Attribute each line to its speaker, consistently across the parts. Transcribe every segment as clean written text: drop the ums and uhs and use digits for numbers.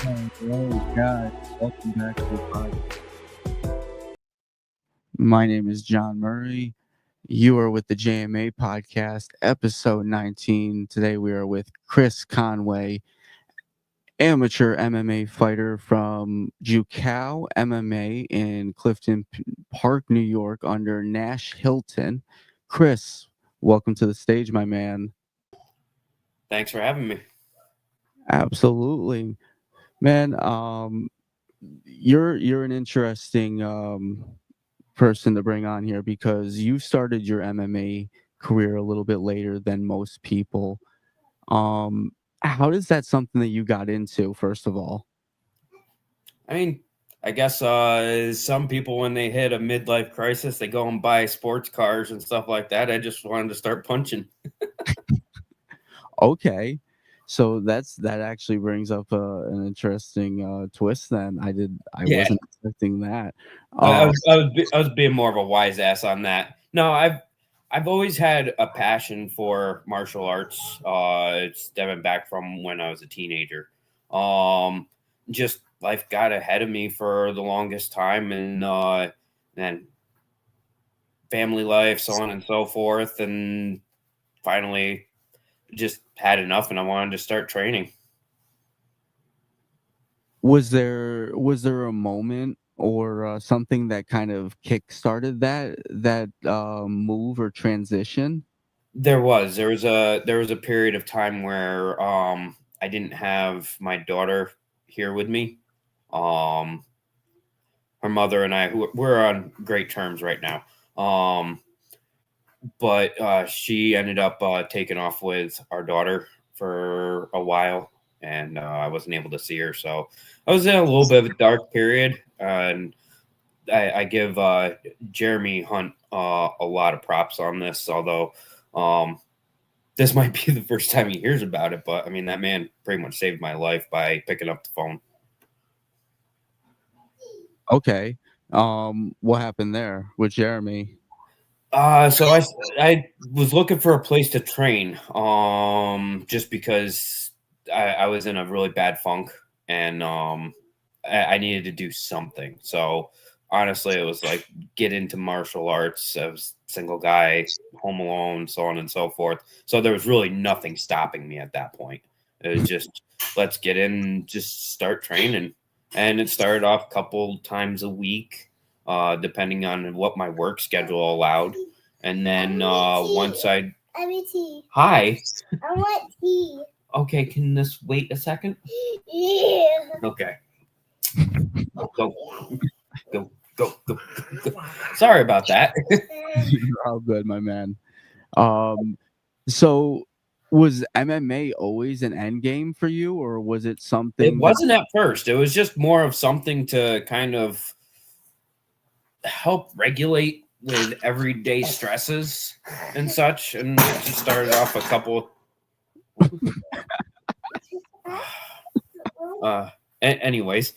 Speaker 1: Hello, guys. Welcome back to the podcast. My name is John Murray. You are with the JMA podcast, episode 19. Today we are with Chris Conway, amateur MMA fighter from Jucal MMA in Clifton Park, New York, under Nash Hilton. Chris, welcome to the stage, my man.
Speaker 2: Thanks for having me.
Speaker 1: Absolutely, man. You're an interesting person to bring on here because you started your MMA career a little bit later than most people. Um, how is that something that you got into, first of all?
Speaker 2: I mean, I guess some people, when they hit a midlife crisis, they go and buy sports cars and stuff like that. I just wanted to start punching.
Speaker 1: Okay. So that actually brings up an interesting twist. Then I
Speaker 2: Yeah,
Speaker 1: wasn't expecting that.
Speaker 2: I
Speaker 1: Um,
Speaker 2: was, I was, I was being more of a wise ass on that. No, I've always had a passion for martial arts. It's stemming back from when I was a teenager. Um, just life got ahead of me for the longest time, and then family life, so on and so forth, and finally just had enough, and I wanted to start training.
Speaker 1: was there a moment or something that kind of kick started that move or transition?
Speaker 2: There was a period of time where I didn't have my daughter here with me. Um, Her mother and I, we're on great terms right now. Um, but she ended up taking off with our daughter for a while, and I wasn't able to see her. So I was in a little bit of a dark period, and I give Jeremy Hunt a lot of props on this, although um, this might be the first time he hears about it. But I mean, that man pretty much saved my life by picking up the phone.
Speaker 1: Okay. What happened there with Jeremy?
Speaker 2: So I was looking for a place to train, just because I was in a really bad funk, and I needed to do something. So honestly, it was like get into martial arts. I was single guy, home alone, so on and so forth. So there was really nothing stopping me at that point. It was just let's get in, and just start training, and it started off a couple times a week, depending on what my work schedule allowed. And then once I want tea. Hi. I want tea. Okay, can this wait a second? Yeah. Okay. Go, go, go. Sorry about that.
Speaker 1: You're all good, my man. Um, so was MMA always an end game for you, or was it
Speaker 2: It
Speaker 1: something that
Speaker 2: wasn't at first. It was just more of something to kind of help regulate with everyday stresses and such. And it just started off a couple. Uh, Anyways,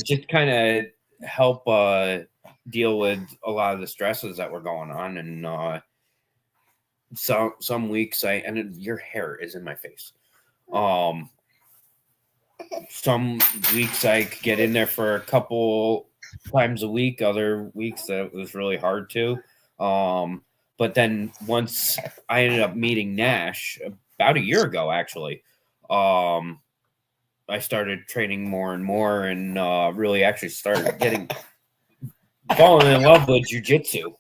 Speaker 2: just kind of help deal with a lot of the stresses that were going on, and some weeks I and your hair is in my face. Um, some weeks I could get in there for a couple times a week. Other weeks that was really hard to. But then once I ended up meeting Nash about a year ago, actually. Um, I started training more and more, and really actually started getting falling in love with jujitsu.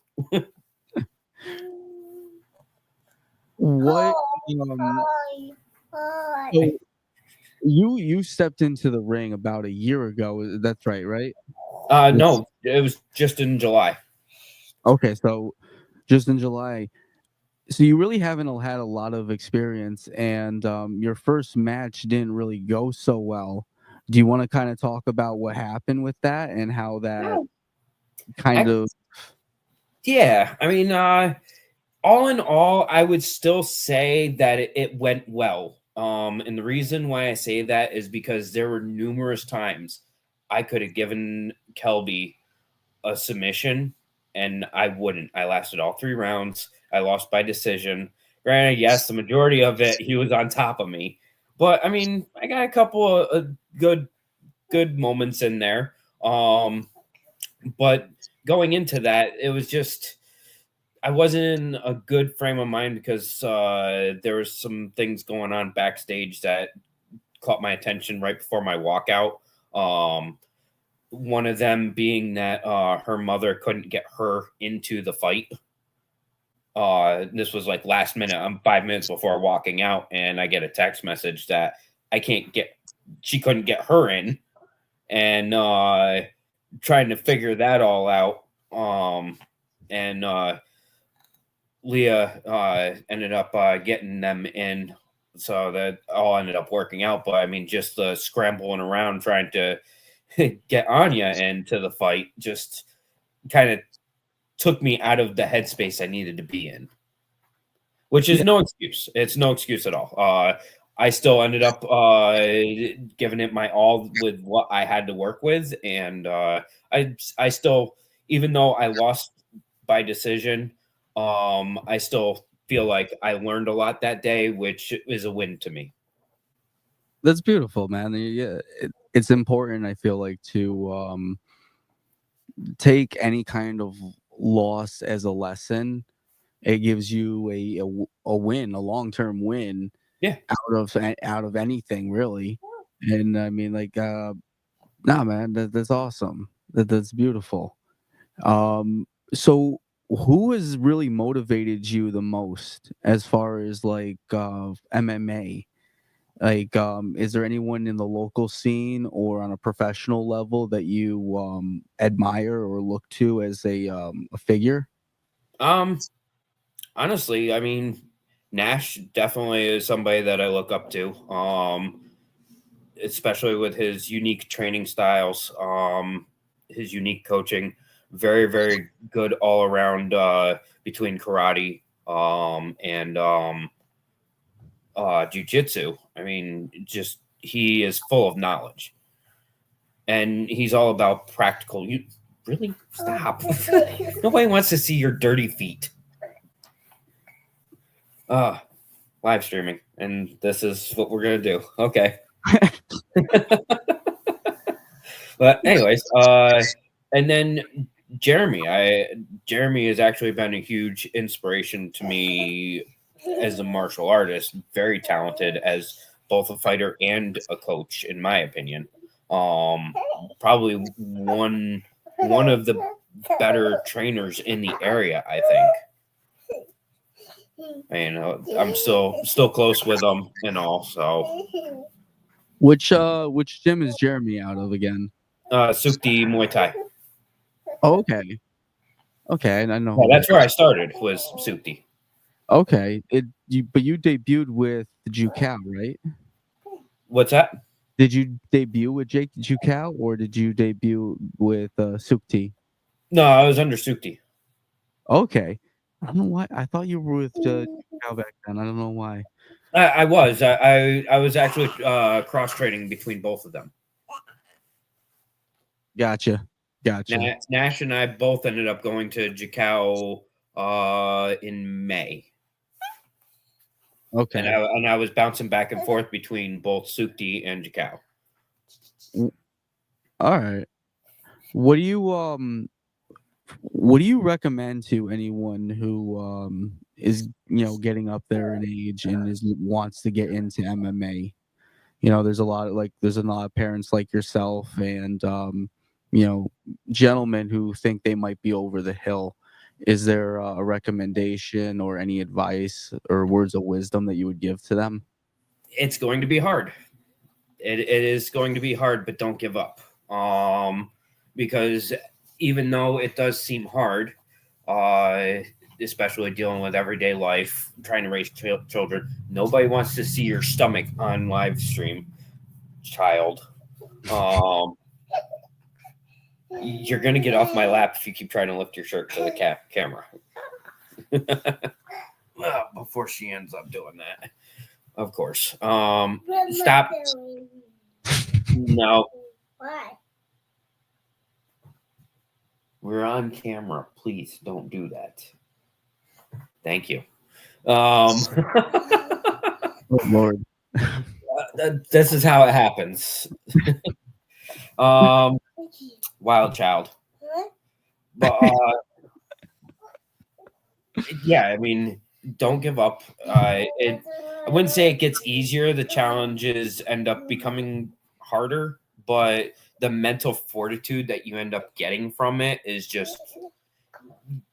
Speaker 1: what um so you stepped into the ring about a year ago, that's right? This
Speaker 2: No, it was just in July.
Speaker 1: Okay, so just in July. So you really haven't had a lot of experience, and your first match didn't really go so well. Do you want to kind of talk about what happened with that and how that
Speaker 2: I,
Speaker 1: kind of
Speaker 2: yeah, I mean, all in all, I would still say that it went well. And the reason why I say that is because there were numerous times I could have given Kelby a submission, and I wouldn't. I lasted all 3 rounds. I lost by decision. Granted, yes, the majority of it he was on top of me, but I mean, I got a couple of good good moments in there. But going into that, it was just I wasn't in a good frame of mind because there was some things going on backstage that caught my attention right before my walkout. One of them being that her mother couldn't get her into the fight. This was like last minute. I'm 5 minutes before walking out, and I get a text message that she couldn't get her in, and trying to figure that all out. And Leah ended up getting them in, so that all ended up working out. But I mean, just the scrambling around trying to get Anya into the fight just kind of took me out of the headspace I needed to be in, which is no excuse. It's no excuse at all. I still ended up giving it my all with what I had to work with, and I still, even though I lost by decision, I still feel like I learned a lot that day, which is a win to me.
Speaker 1: That's beautiful, man. Yeah, it's important, I feel like, to take any kind of loss as a lesson. It gives you a win, a long-term win, out of anything, really. And I mean, like, nah, man, that's awesome. That's beautiful. So who has really motivated you the most as far as like MMA? Like, is there anyone in the local scene or on a professional level that you admire or look to as a figure?
Speaker 2: Honestly, I mean, Nash definitely is somebody that I look up to. Especially with his unique training styles, his unique coaching, very, very good all around between karate and jiu-jitsu. I mean, just he is full of knowledge, and he's all about practical. You really stop. Nobody wants to see your dirty feet. Live streaming, and this is what we're gonna do. Okay. But anyways, and then Jeremy has actually been a huge inspiration to me as a martial artist. Very talented as both a fighter and a coach, in my opinion. Probably one of the better trainers in the area, I think. And I'm still close with him and all. So,
Speaker 1: Which gym is Jeremy out of again?
Speaker 2: Sukti Muay Thai.
Speaker 1: Oh, okay. Okay, I know.
Speaker 2: Yeah, that's where I started, was Sukti.
Speaker 1: Okay, but you debuted with the Jucal, right?
Speaker 2: What's that?
Speaker 1: Did you debut with Jake Jucal or did you debut with Sukti?
Speaker 2: No, I was under Sukti.
Speaker 1: Okay, I don't know why. I thought you were with Jucal back then. I don't know why.
Speaker 2: I was. I was actually cross training between both of them.
Speaker 1: Gotcha.
Speaker 2: Nash and I both ended up going to Jacau in May.
Speaker 1: Okay.
Speaker 2: And I was bouncing back and forth between both Sukti and Jacau.
Speaker 1: All right. What do you recommend to anyone who is getting up there in age and wants to get into MMA? There's a lot of parents like yourself and gentlemen who think they might be over the hill. Is there a recommendation or any advice or words of wisdom that you would give to them?
Speaker 2: It's going to be hard. It is going to be hard, but don't give up. Because even though it does seem hard, especially dealing with everyday life, trying to raise children, nobody wants to see your stomach on live stream, child. You're going to get off my lap if you keep trying to lift your shirt to the camera. Well, before she ends up doing that, of course. Stop. No. Why? We're on camera. Please don't do that. Thank you.
Speaker 1: Oh, Lord.
Speaker 2: This is how it happens. Wild child. But yeah, I mean, don't give up. I wouldn't say it gets easier. The challenges end up becoming harder, but the mental fortitude that you end up getting from it is just,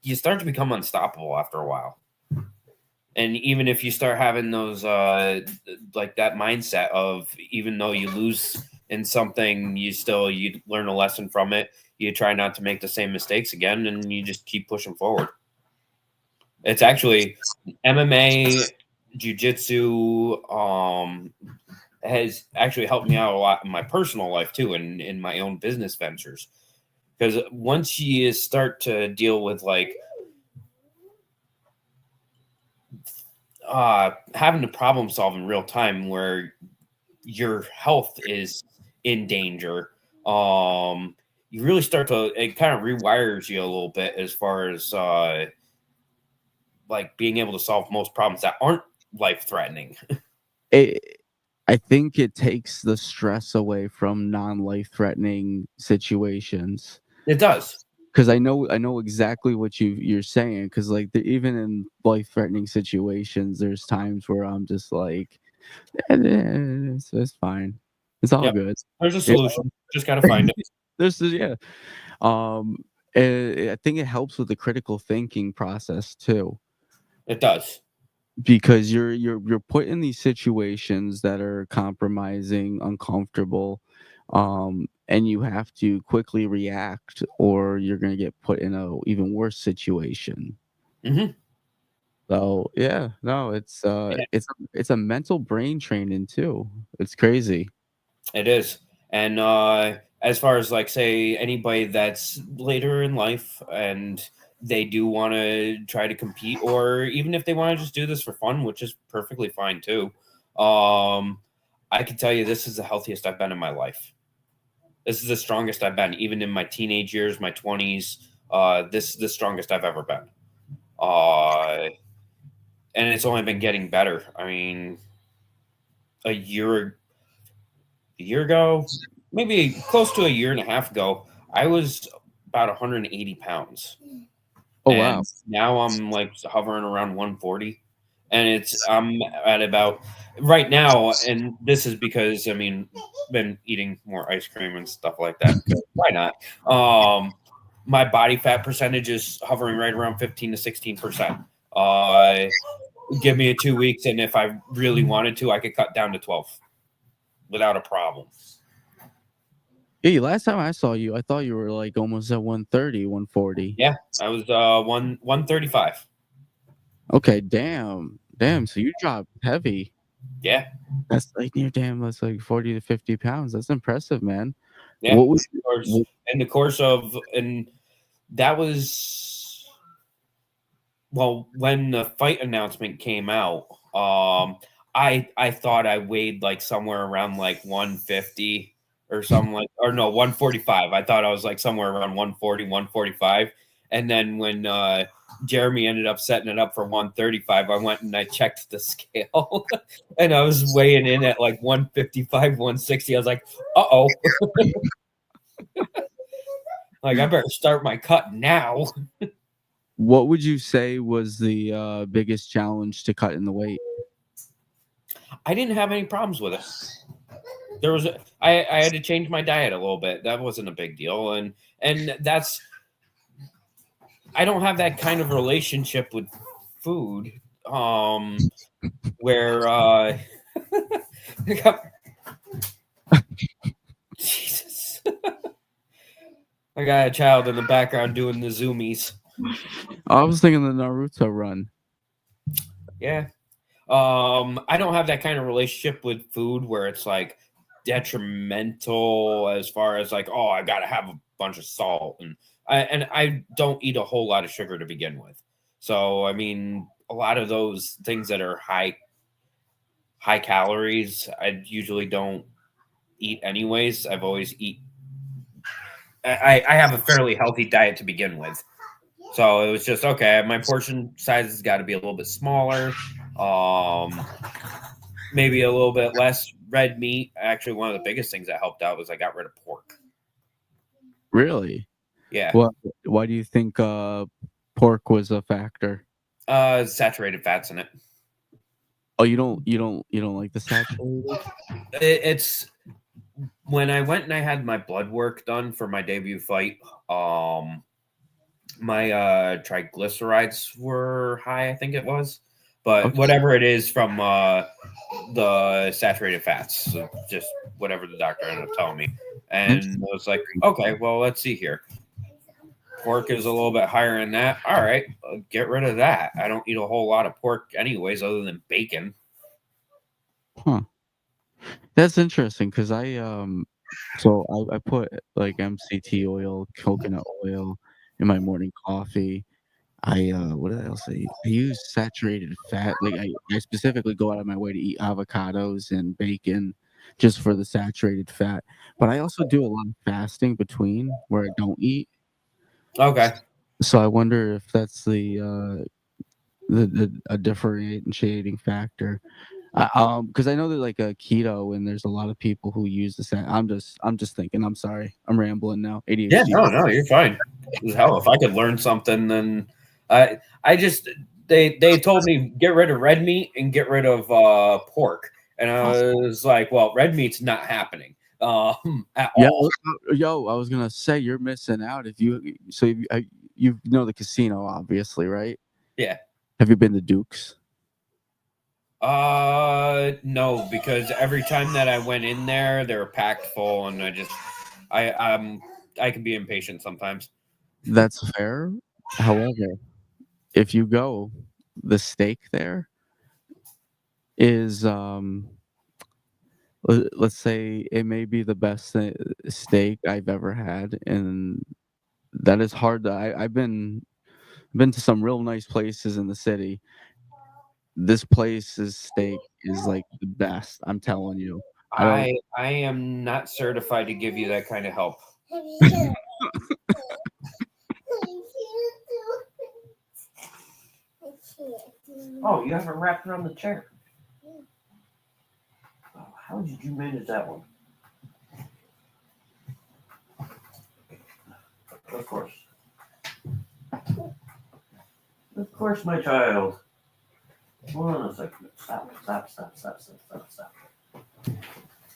Speaker 2: you start to become unstoppable after a while. And even if you start having those like that mindset of, even though you lose in something, you learn a lesson from it. You try not to make the same mistakes again, and you just keep pushing forward. It's actually MMA, jiu-jitsu has actually helped me out a lot in my personal life too, and in my own business ventures. Because once you start to deal with like having to problem solve in real time where your health is in danger, you really start to, it kind of rewires you a little bit as far as like being able to solve most problems that aren't life threatening.
Speaker 1: I think it takes the stress away from non-life threatening situations.
Speaker 2: It does.
Speaker 1: Because I know exactly what you're saying. Because like even in life threatening situations, there's times where I'm just like, it's fine, it's all
Speaker 2: Yeah.
Speaker 1: good.
Speaker 2: There's a solution. Just got to find it.
Speaker 1: This is yeah. Um, I think it helps with the critical thinking process too,
Speaker 2: It does.
Speaker 1: because you're put in these situations that are compromising, uncomfortable, and you have to quickly react, or you're gonna get put in a even worse situation.
Speaker 2: Mm-hmm.
Speaker 1: So yeah, no, it's a mental brain training too. It's crazy.
Speaker 2: It is. And as far as like say anybody that's later in life and they do want to try to compete, or even if they want to just do this for fun, which is perfectly fine too. I can tell you this is the healthiest I've been in my life. This is the strongest I've been, even in my teenage years, my 20s. This is the strongest I've ever been. And it's only been getting better. I mean, a year ago, maybe close to a year and a half ago, I was about 180 pounds.
Speaker 1: Oh wow.
Speaker 2: And now I'm like hovering around 140. And I'm at about right now, and this is because I mean, been eating more ice cream and stuff like that. Why not? My body fat percentage is hovering right around 15 to 16%. Give me 2 weeks, and if I really wanted to, I could cut down to 12 without a problem.
Speaker 1: Hey, last time I saw you, I thought you were like almost at 130, 140.
Speaker 2: Yeah, I was 135.
Speaker 1: Okay, damn. So you dropped heavy.
Speaker 2: Yeah,
Speaker 1: That's like that's like 40 to 50 pounds. That's impressive, man.
Speaker 2: yeah.
Speaker 1: What was
Speaker 2: In the course of, and that was, well, when the fight announcement came out, I thought I weighed like somewhere around like 150 or something, like, or no, 145. I thought I was like somewhere around 140, 145. And then when Jeremy ended up setting it up for 135, I went and I checked the scale and I was weighing in at like 155, 160. I was like, uh-oh. Like, I better start my cut now.
Speaker 1: What would you say was the biggest challenge to cutting the weight?
Speaker 2: I didn't have any problems with it. There was I had to change my diet a little bit. That wasn't a big deal, and that's, I don't have that kind of relationship with food, where Jesus, I got a child in the background doing the zoomies.
Speaker 1: I was thinking the Naruto run.
Speaker 2: Yeah. I don't have that kind of relationship with food where it's like detrimental as far as like, oh, I gotta have a bunch of salt, and I don't eat a whole lot of sugar to begin with. So I mean, a lot of those things that are high calories, I usually don't eat anyways. I've always eat. I have a fairly healthy diet to begin with. So it was just okay. My portion size has got to be a little bit smaller. Maybe a little bit less red meat. Actually, one of the biggest things that helped out was I got rid of pork.
Speaker 1: Really?
Speaker 2: Yeah.
Speaker 1: What? Why do you think pork was a factor?
Speaker 2: Saturated fats in it.
Speaker 1: Oh, you don't like the saturated?
Speaker 2: It's when I went and I had my blood work done for my debut fight. My triglycerides were high, I think it was, but
Speaker 1: Okay.
Speaker 2: whatever it is from the saturated fats, so just whatever the doctor ended up telling me, and I was like, okay, well, let's see here. Pork is a little bit higher in that. All right, get rid of that. I don't eat a whole lot of pork anyways, other than bacon.
Speaker 1: Huh. That's interesting because so I put like MCT oil, coconut oil in my morning coffee. What else I use saturated fat. Like I specifically go out of my way to eat avocados and bacon just for the saturated fat. But I also do a lot of fasting between where I don't eat.
Speaker 2: Okay.
Speaker 1: So I wonder if that's the a differentiating factor. Because I know that like a keto and there's a lot of people who use the same. I'm just thinking. I'm sorry. I'm rambling now.
Speaker 2: Yeah,
Speaker 1: ADHD.
Speaker 2: no, you're fine. Hell, if I could learn something, then I just they told me get rid of red meat and get rid of pork, and I was like, well, red meat's not happening at
Speaker 1: Yeah,
Speaker 2: all.
Speaker 1: yo, I was gonna say you're missing out if you. So you know the casino, obviously, right?
Speaker 2: Yeah.
Speaker 1: Have you been to Duke's?
Speaker 2: No, because every time that I went in there, they were packed full, and I can be impatient sometimes.
Speaker 1: That's fair. However, if you go, the steak there is let's say it may be the best steak I've ever had, and that is hard to. I've been to some real nice places in the city. This place's steak is like the best. I'm telling you. I don't.
Speaker 2: I am not certified to give you that kind of help. Oh, you have it wrapped around the chair. Oh, how did you manage that one? Of course. Of course, my child. Hold on a second. Stop.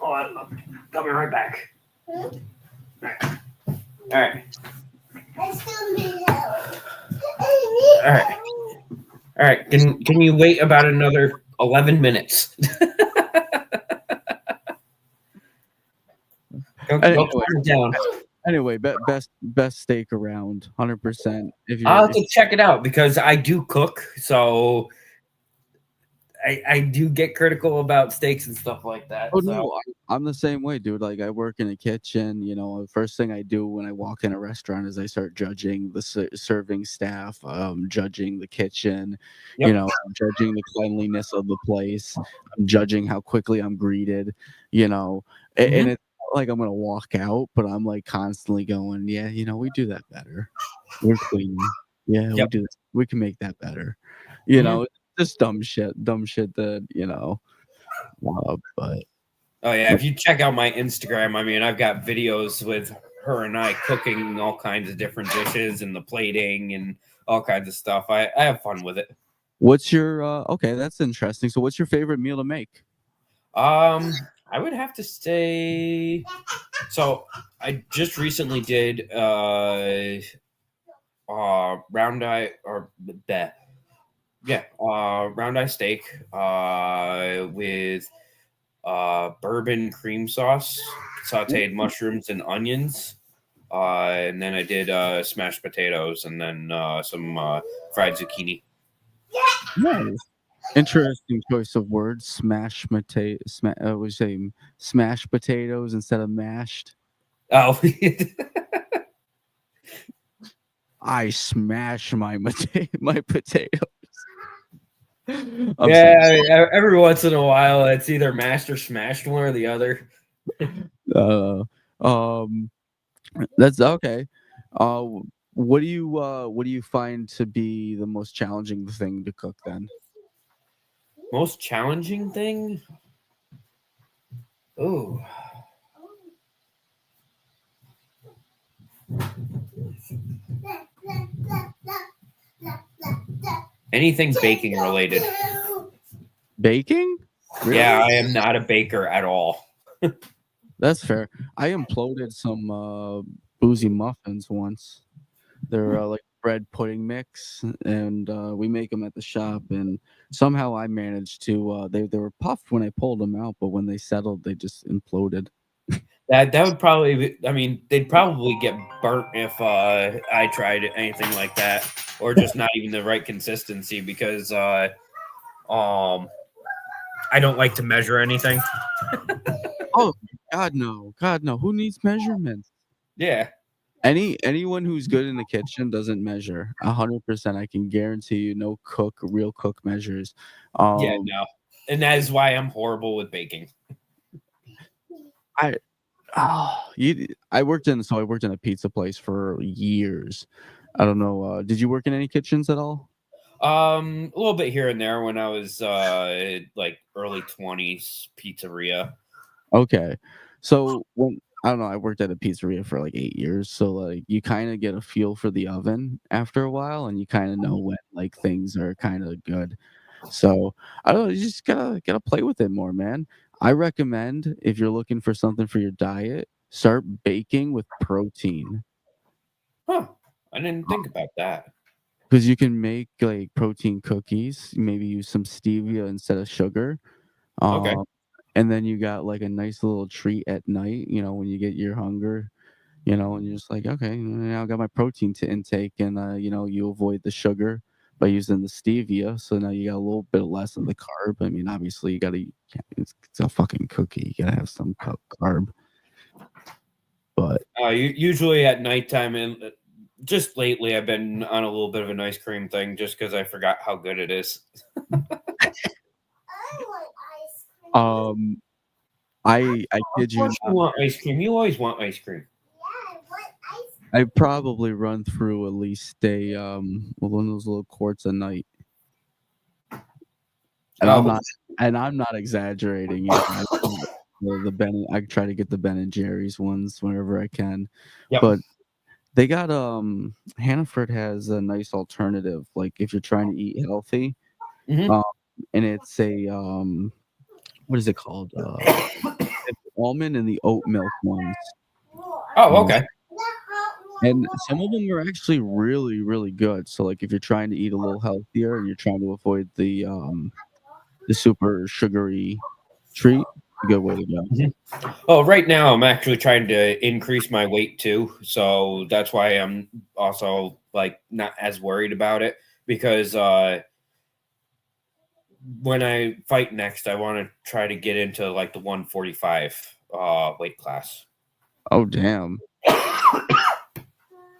Speaker 2: Oh, I'm coming right back. All right. All right. All right. Can you wait about another 11 minutes? Go
Speaker 1: Anyway,
Speaker 2: calm it down.
Speaker 1: anyway, best steak around, 100%. If
Speaker 2: I'll
Speaker 1: you're
Speaker 2: have to check it out because I do cook, so I do get critical about steaks and stuff like that.
Speaker 1: Oh
Speaker 2: So
Speaker 1: no, I'm the same way, dude. Like I work in a kitchen. The first thing I do when I walk in a restaurant is I start judging the serving staff, judging the kitchen,
Speaker 2: yep.
Speaker 1: judging the cleanliness of the place. I'm judging how quickly I'm greeted. You know, and
Speaker 2: Mhm.
Speaker 1: it's not like I'm gonna walk out, but I'm like constantly going, yeah, we do that better. We're cleaner. Yeah, we
Speaker 2: Yep.
Speaker 1: do. We can make that better.
Speaker 2: Mhm.
Speaker 1: Just dumb shit that but.
Speaker 2: Oh yeah, if you check out my Instagram, I mean, I've got videos with her and I cooking all kinds of different dishes and the plating and all kinds of stuff. I have fun with it.
Speaker 1: What's your okay, that's interesting. So what's your favorite meal to make?
Speaker 2: I would have to say so I just recently did round eye or that round eye steak with bourbon cream sauce, sauteed mushrooms and onions. And then I did smashed potatoes and then some fried zucchini.
Speaker 1: Nice. Interesting choice of words. Smash potato. We say smashed potatoes instead of mashed.
Speaker 2: Oh,
Speaker 1: I smash my potatoes. I'm sorry.
Speaker 2: yeah. Every once in a while, it's either mashed or smashed, one or the other.
Speaker 1: Uh, um, that's okay. Uh, what do you find to be the most challenging thing to cook then?
Speaker 2: Most challenging thing? Oh, Anything baking related.
Speaker 1: Baking? Really?
Speaker 2: Yeah, I am not a baker at all.
Speaker 1: That's fair. I imploded some boozy muffins once. They're like bread pudding mix, and we make them at the shop. And somehow I managed to. They were puffed when I pulled them out, but when they settled, they just imploded.
Speaker 2: That would probably be, I mean, they'd probably get burnt if I tried anything like that, or just not even the right consistency because um I don't like to measure anything.
Speaker 1: Oh God, no! God, no! Who needs measurements?
Speaker 2: Yeah.
Speaker 1: Anyone who's good in the kitchen doesn't measure. 100%. I can guarantee you, no real cook measures.
Speaker 2: Yeah, no. And that is why I'm horrible with baking.
Speaker 1: I worked in a pizza place for years. I don't know. Did you work in any kitchens at all?
Speaker 2: A little bit here and there when I was like early 20s pizzeria.
Speaker 1: Okay. So when I don't know, I worked at a pizzeria for like 8 years. So like you kind of get a feel for the oven after a while, and you kind of know when like things are kind of good. So I don't know, you just gotta play with it more, man. I recommend if you're looking for something for your diet, start baking with protein.
Speaker 2: Huh. I didn't think about that.
Speaker 1: Because you can make like protein cookies, maybe use some stevia instead of sugar.
Speaker 2: Okay.
Speaker 1: Um, and then you got like a nice little treat at night, when you get your hunger, and you're just like, okay, now I got my protein to intake, and you avoid the sugar by using the stevia. So now you got a little bit less of the carb. I mean, obviously you gotta, it's a fucking cookie. You gotta have some carb. But
Speaker 2: Usually at nighttime, and just lately, I've been on a little bit of an ice cream thing just because I forgot how good it is.
Speaker 1: um, I
Speaker 2: Of
Speaker 1: kid you
Speaker 2: course, you
Speaker 1: not,
Speaker 2: want ice cream. You always want ice cream.
Speaker 1: I probably run through at least one of those little quarts a night. And I'm
Speaker 2: Oh,
Speaker 1: not exaggerating. The Ben, I try to get the Ben and Jerry's ones whenever I can.
Speaker 2: yep.
Speaker 1: But they got Hannaford has a nice alternative. Like if you're trying to eat healthy,
Speaker 2: Mhm.
Speaker 1: um, and it's a what is it called? It's almond and the oat milk ones.
Speaker 2: Oh,
Speaker 1: Um,
Speaker 2: okay.
Speaker 1: and some of them are actually really, really good. So like if you're trying to eat a little healthier and you're trying to avoid the super sugary treat, a good way to go.
Speaker 2: Mhm. Oh, right now I'm actually trying to increase my weight too, so that's why I'm also like not as worried about it because when I fight next, I want to try to get into like the 145 weight class.
Speaker 1: Oh damn.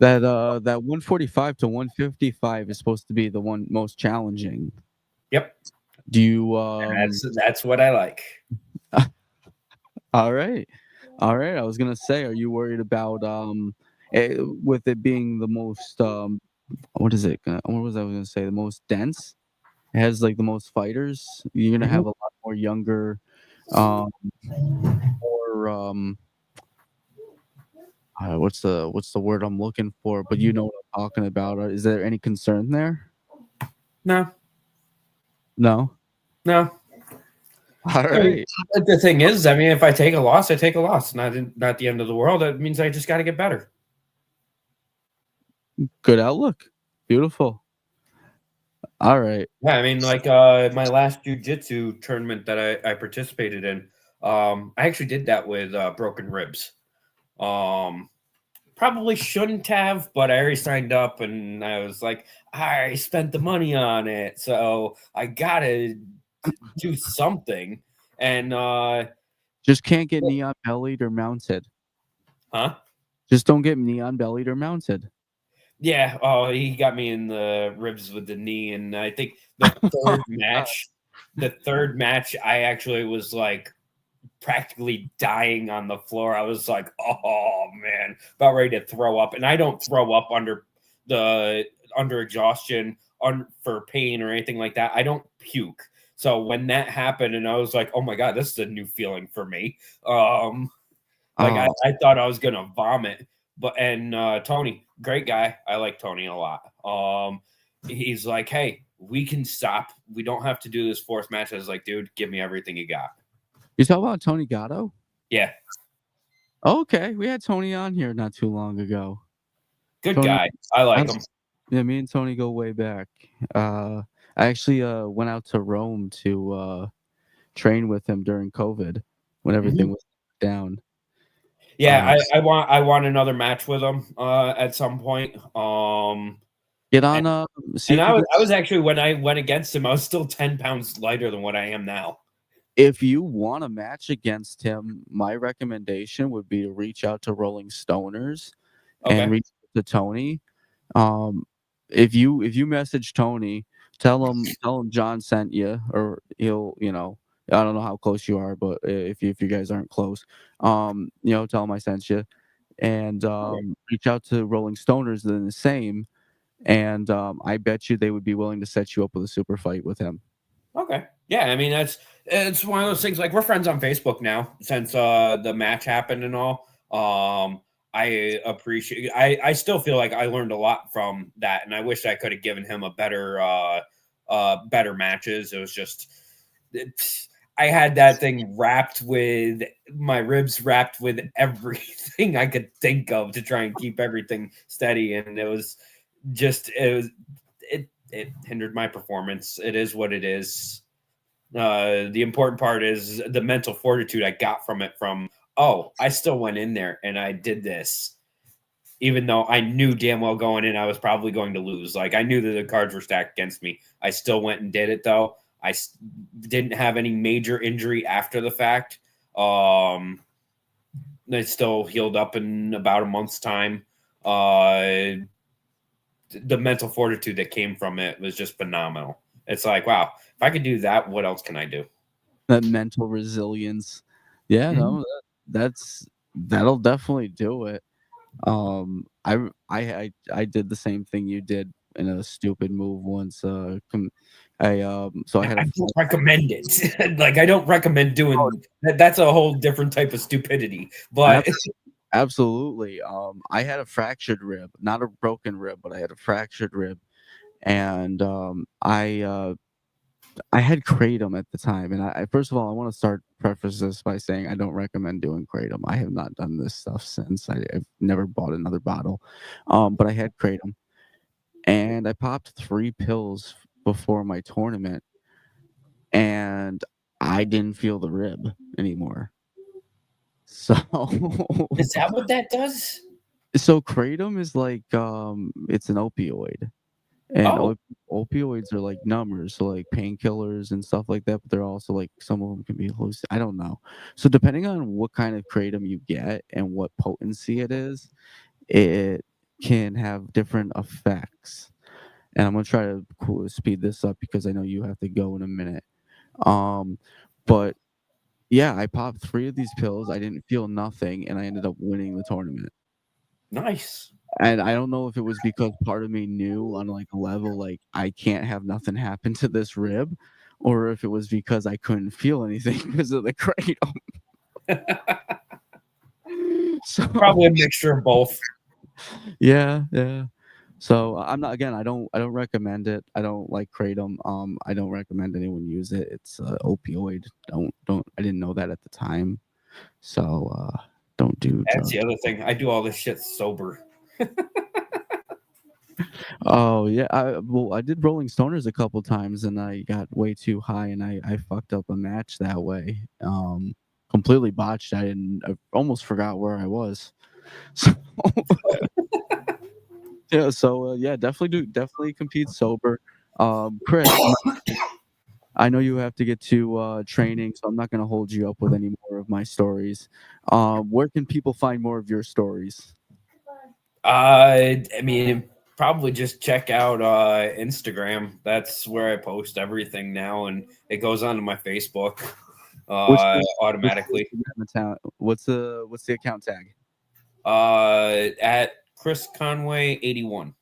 Speaker 1: That 145 to 155 is supposed to be the one most challenging.
Speaker 2: Yep,
Speaker 1: Do you
Speaker 2: and that's what I like.
Speaker 1: all right. All right. I was gonna say, are you worried about with it being the most what is it? What was I gonna say? The most dense? It has like the most fighters. You're gonna
Speaker 2: Mhm.
Speaker 1: have a lot more younger, um, more what's the word I'm looking for? But you know what I'm talking about. Is there any concern there?
Speaker 2: No,
Speaker 1: No.
Speaker 2: no.
Speaker 1: All
Speaker 2: I mean,
Speaker 1: right.
Speaker 2: the thing is, I mean, if I take a loss, I take a loss. Not the end of the world. That means I just got to get better.
Speaker 1: Good outlook. Beautiful. All right.
Speaker 2: Yeah, I mean, like my last jujitsu tournament that I participated in, I actually did that with broken ribs. Um, Probably shouldn't have, but I already signed up, and I was like, I spent the money on it, so I gotta do something. And
Speaker 1: Just can't get neon bellied or mounted.
Speaker 2: huh?
Speaker 1: Just don't get neon bellied or mounted.
Speaker 2: Yeah. Oh, he got me in the ribs with the knee, and I think the third match, I actually was like practically dying on the floor. I was like, oh man, about ready to throw up. And I don't throw up under exhaustion for pain or anything like that. I don't puke. So when that happened, and I was like, oh my god, this is a new feeling for me. Like
Speaker 1: Oh,
Speaker 2: I thought I was gonna vomit, But Tony, great guy. I like Tony a lot. He's like, hey, we can stop. We don't have to do this fourth match. I was like, dude, give me everything you got.
Speaker 1: You talk about Tony Gatto?
Speaker 2: Yeah,
Speaker 1: Okay, we had Tony on here not too long ago.
Speaker 2: good
Speaker 1: Tony,
Speaker 2: guy. I like him.
Speaker 1: Yeah, me and Tony go way back. I actually went out to Rome to train with him during COVID when everything was down.
Speaker 2: Yeah, I want another match with him at some point.
Speaker 1: Get on. See
Speaker 2: And
Speaker 1: if
Speaker 2: I was actually, when I went against him, I was still 10 pounds lighter than what I am now.
Speaker 1: If you want a match against him, my recommendation would be to reach out to Rolling Stoners and reach out to Tony. If you message Tony, tell him John sent you, or he'll, I don't know how close you are, but if you guys aren't close, tell him I sent you, and reach out to Rolling Stoners, then the same, and I bet you they would be willing to set you up with a super fight with him.
Speaker 2: Okay. Yeah, I mean, it's one of those things. Like, we're friends on Facebook now since the match happened and all. I appreciate. I still feel like I learned a lot from that, and I wish I could have given him a better matches. It was just, I had that thing wrapped with my ribs, wrapped with everything I could think of to try and keep everything steady, and it hindered my performance. It is what it is. The important part is the mental fortitude I got from it. I still went in there and I did this, even though I knew damn well going in I was probably going to lose. Like, I knew that the cards were stacked against me. I still went and did it, though. I didn't have any major injury after the fact. I still healed up in about a month's time. The mental fortitude that came from it was just phenomenal. It's like, wow, if I could do that, what else can I do?
Speaker 1: That mental resilience. Yeah, no, that'll definitely do it. I did the same thing you did in a stupid move once. So I
Speaker 2: don't recommend it. Like, I don't recommend doing that. That's a whole different type of stupidity. But
Speaker 1: absolutely. I had a fractured rib, not a broken rib, but I had a fractured rib, and I had kratom at the time. And I first of all, I want to preface this by saying I don't recommend doing kratom. I have not done this stuff since. I've never bought another bottle, but I had kratom, and I popped 3 pills before my tournament, and I didn't feel the rib anymore. So
Speaker 2: is that what that does?
Speaker 1: So kratom is like it's an opioid. And opioids are like numbers, so like painkillers and stuff like that, but they're also like, some of them can be hallucin. I don't know. So depending on what kind of kratom you get and what potency it is, it can have different effects. And I'm gonna try to speed this up because I know you have to go in a minute. But yeah, I popped 3 of these pills. I didn't feel nothing, and I ended up winning the tournament.
Speaker 2: Nice.
Speaker 1: And I don't know if it was because part of me knew on like a level, like, I can't have nothing happen to this rib, or if it was because I couldn't feel anything because of the kratom. So
Speaker 2: probably a mixture of both.
Speaker 1: Yeah. So I'm not, again, I don't recommend it. I don't like kratom. I don't recommend anyone use it. It's opioid. I didn't know that at the time. So don't do
Speaker 2: That's
Speaker 1: drugs.
Speaker 2: the other thing. I do all this shit sober.
Speaker 1: Oh yeah, I did Rolling Stoners a couple times, and I got way too high, and I fucked up a match that way. Completely botched. I almost forgot where I was. So yeah, yeah, definitely compete sober. Chris, I know you have to get to training, so I'm not gonna hold you up with any more of my stories. Where can people find more of your stories?
Speaker 2: I mean, probably just check out Instagram. That's where I post everything now, and it goes onto my Facebook automatically.
Speaker 1: What's the account tag?
Speaker 2: At Chris Conway 81.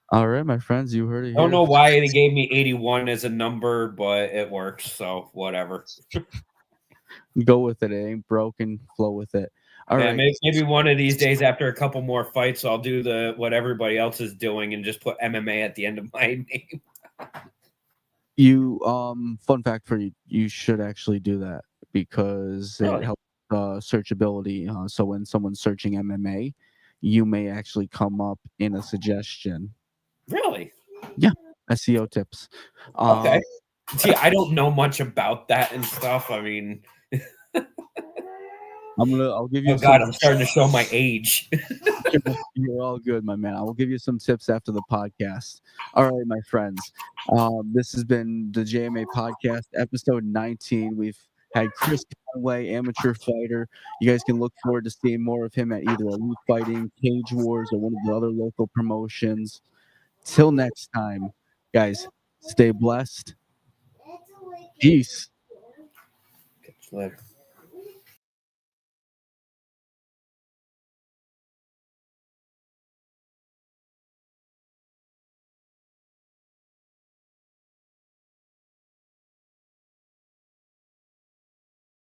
Speaker 1: All right, my friends, you heard it here.
Speaker 2: I don't know why they gave me 81 as a number, but it works, so whatever.
Speaker 1: Go with it. It ain't broken. Flow with it. All
Speaker 2: Yeah,
Speaker 1: right.
Speaker 2: maybe one of these days after a couple more fights, I'll do what everybody else is doing and just put MMA at the end of my name.
Speaker 1: You fun fact for you, you should actually do that because it
Speaker 2: Really?
Speaker 1: helps searchability. So when someone's searching MMA, you may actually come up in a suggestion.
Speaker 2: Really?
Speaker 1: Yeah, SEO tips.
Speaker 2: Okay.
Speaker 1: Um,
Speaker 2: See, I don't know much about that and stuff. I mean,
Speaker 1: I'll give
Speaker 2: oh
Speaker 1: you some.
Speaker 2: God, I'm starting to show my age.
Speaker 1: You're all good, my man. I will give you some tips after the podcast. All right, my friends. This has been the JMA podcast, episode 19. We've had Chris Conway, amateur fighter. You guys can look forward to seeing more of him at either Elite Fighting, Cage Wars, or one of the other local promotions. Till next time, guys, stay blessed. Peace.
Speaker 2: Catch you later.